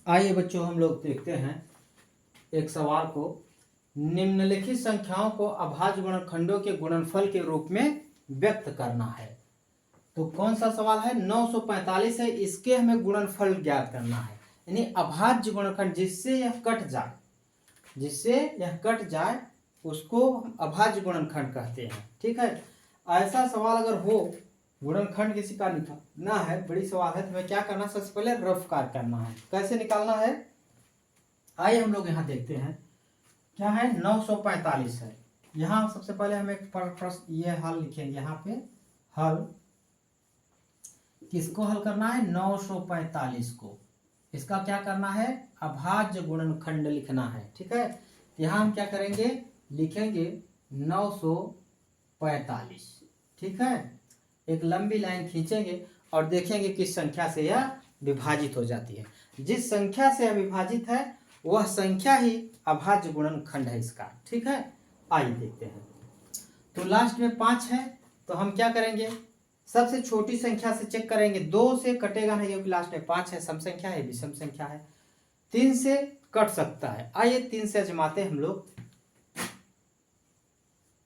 आइए बच्चों, हम लोग देखते हैं एक सवाल को। निम्नलिखित संख्याओं को अभाज्य गुणनखंडों के गुणनफल के रूप में व्यक्त करना है। तो कौन सा सवाल है? 945 है, इसके हमें गुणनफल ज्ञात करना है। यानी अभाज्य गुणनखंड जिससे यह कट जाए उसको हम अभाज्य गुणनखंड कहते हैं। ठीक है, ऐसा सवाल अगर हो, गुणनखंड किसी का निकालना है, बड़ी सवाल है, तो हमें क्या करना है? सबसे पहले रफ कार्य करना है। कैसे निकालना है? आइए हम लोग यहाँ देखते हैं क्या है। 945 है। यहाँ सबसे पहले हम एक प्रश्न ये हल लिखेंगे। यहाँ पे हल किसको हल करना है? 945 को। इसका क्या करना है? अभाज्य गुणनखंड लिखना है। ठीक है, तो यहाँ हम क्या करेंगे? लिखेंगे 945। ठीक है, एक लंबी लाइन खींचेंगे और देखेंगे किस संख्या से यह विभाजित हो जाती है। जिस संख्या से यह विभाजित है वह संख्या ही अभाज्य गुणनखंड है इसका। ठीक है, आइए देखते हैं। तो लास्ट में 5 है, तो हम क्या करेंगे? सबसे छोटी संख्या से चेक करेंगे। 2 से कटेगा नहीं क्योंकि लास्ट में 5 है, सम संख्या है, विषम संख्या है। 3 से कट सकता है। आइए 3 से आजमाते हम लोग।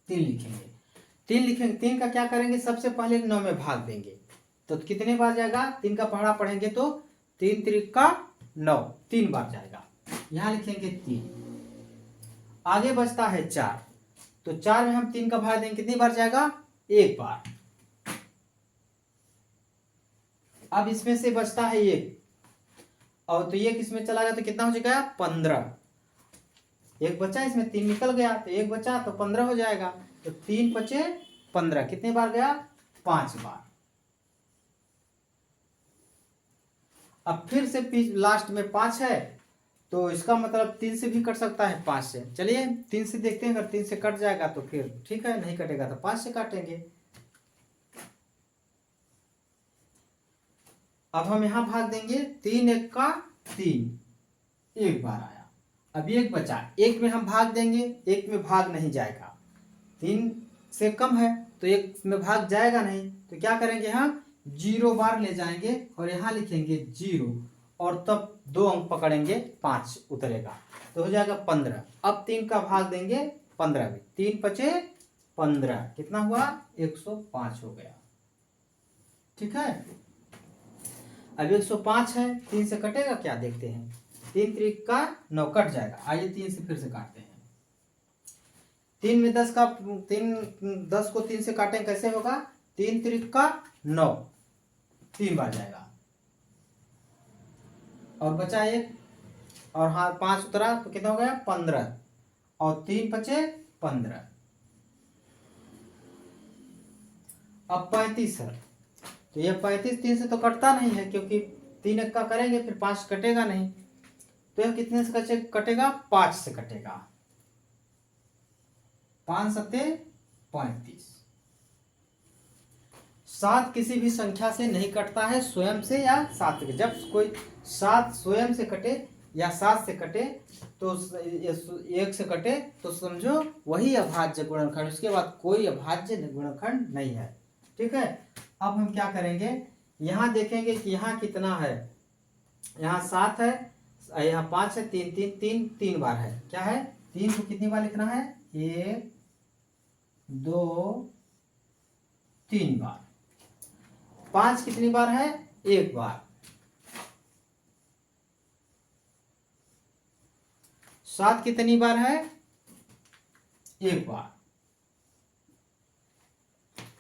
3 लिखेंगे। 3 का क्या करेंगे? सबसे पहले 9 में भाग देंगे तो कितने बार जाएगा? 3 का पहाड़ा पढ़ेंगे तो 3 त्रिका 9, 3 बार जाएगा। यहां लिखेंगे 3। आगे बचता है 4, तो 4 में हम 3 का भाग देंगे, कितनी बार जाएगा? 1 बार। अब इसमें से बचता है 1, और तो 1 इसमें चला गया तो कितना हो जाएगा? 15। 1 बचा, इसमें 3 निकल गया तो 1 बचा तो 15 हो जाएगा। तो 3 बचे 15, कितने बार गया? 5 बार। अब फिर से लास्ट में 5 है, तो इसका मतलब 3 से भी कट सकता है, 5 से। चलिए 3 से देखते हैं, अगर 3 से कट जाएगा तो फिर ठीक है, नहीं कटेगा तो 5 से काटेंगे। अब हम यहां भाग देंगे, 3 1 का 3, 1 बार आया। अब 1 बचा, 1 में हम भाग देंगे, 1 में भाग नहीं जाएगा, 3 से कम है तो 1 में भाग जाएगा नहीं, तो क्या करेंगे? हम 0 बार ले जाएंगे और यहां लिखेंगे 0, और तब 2 अंक पकड़ेंगे, 5 उतरेगा तो हो जाएगा 15। अब 3 का भाग देंगे 15 में, 3 बचे 15, कितना हुआ? 105 हो गया। ठीक है, अब 105 है, 3 से कटेगा क्या? देखते हैं। 3 त्रिक का 9 कट जाएगा। आइए 3 से फिर से काटते हैं। 3 में 10 को 3 से काटें, कैसे होगा? 3 त्रिक का 9, 3 बार जाएगा, और बचा 1, और हाँ 5 उतरा तो कितना हो गया? 15, और 3 बचे 15। अब 35 है, तो यह 35 3 से तो कटता नहीं है, क्योंकि 3 1 का करेंगे फिर 5 कटेगा नहीं, तो यह कितने से कटेगा? 5 से कटेगा। 5 सत्ते 35। 7 किसी भी संख्या से नहीं कटता है, स्वयं से या 7 से। जब कोई 7 स्वयं से कटे या 7 से कटे, तो 1 से कटे, तो समझो वही अभाज्य गुणनखंड, उसके बाद कोई अभाज्य गुणनखंड नहीं है। ठीक है, अब हम क्या करेंगे? यहां देखेंगे कि यहाँ कितना है। यहाँ 7 है, यहाँ 5 है, 3 बार है। क्या है? 3 को कितनी बार लिखना है? 1 2 3 बार। 5 कितनी बार है? 1 बार। 7 कितनी बार है? 1 बार।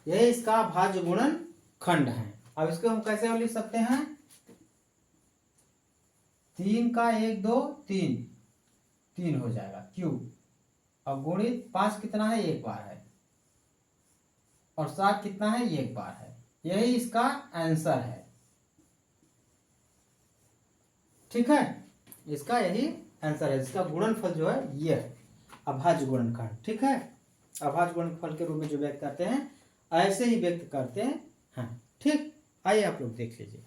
यह इसका अभाज्य गुणनखंड है। अब इसको हम कैसे लिख सकते हैं? 3 का 1 2 3, 3 हो जाएगा क्यों। अब गुणित 5 कितना है? 1 बार है, और 7 कितना है? 1 बार है। यही इसका आंसर है। ठीक है, इसका यही आंसर है। इसका गुणनफल जो है ये है अभाज्य गुणनखंड। ठीक है, अभाज्य गुणनफल के रूप में जो व्यक्त करते हैं, ऐसे ही व्यक्त करते हैं। हाँ ठीक, आइए आप लोग देख लीजिए।